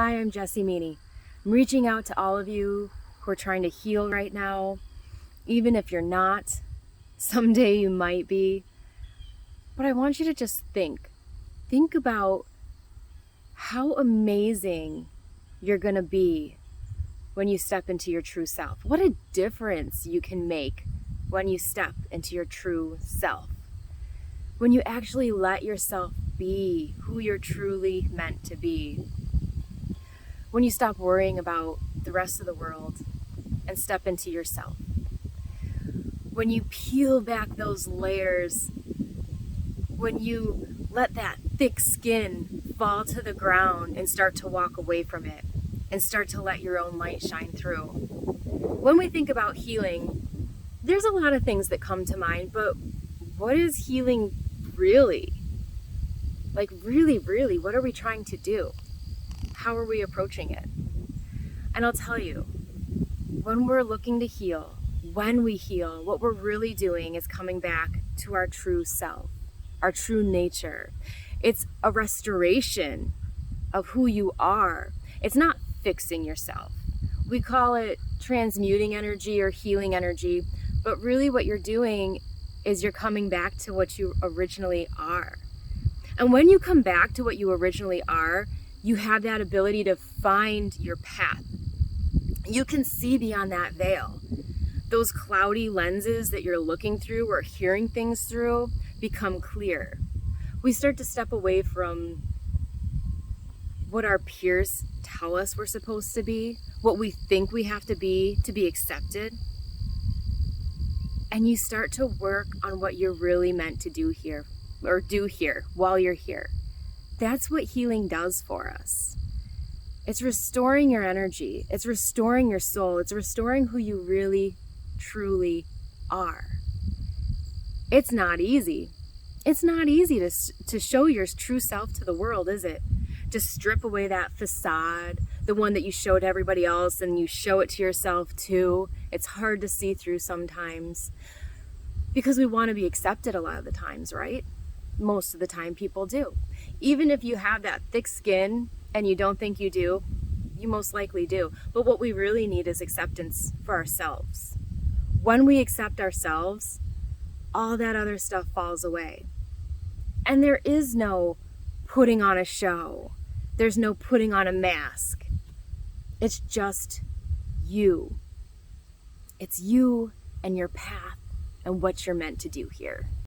Hi, I'm Jessie Meany. I'm reaching out to all of you who are trying to heal right now. Even if you're not, someday you might be. But I want you to just think about how amazing you're gonna be when you step into your true self. What a difference you can make when you step into your true self. When you actually let yourself be who you're truly meant to be. When you stop worrying about the rest of the world and step into yourself. When you peel back those layers, when you let that thick skin fall to the ground and start to walk away from it and start to let your own light shine through. When we think about healing, there's a lot of things that come to mind, but what is healing really? Like really, what are we trying to do? How are we approaching it? And I'll tell you, when we're looking to heal, when we heal, what we're really doing is coming back to our true self, our true nature. It's a restoration of who you are. It's not fixing yourself. We call it transmuting energy or healing energy, but really what you're doing is you're coming back to what you originally are. And when you come back to what you originally are, you have that ability to find your path. You can see beyond that veil. Those cloudy lenses that you're looking through or hearing things through become clear. We start to step away from what our peers tell us we're supposed to be, what we think we have to be accepted. And you start to work on what you're really meant to do here, or do here while you're here. That's what healing does for us. It's restoring your energy. It's restoring your soul. It's restoring who you really, truly are. It's not easy. It's not easy to show your true self to the world, is it? To strip away that facade, the one that you showed everybody else and you show it to yourself too. It's hard to see through sometimes because we want to be accepted a lot of the times, right? Most of the time people do. Even if you have that thick skin and you don't think you do, you most likely do. But what we really need is acceptance for ourselves. When we accept ourselves, all that other stuff falls away. And there is no putting on a show. There's no putting on a mask. It's just you. It's you and your path and what you're meant to do here.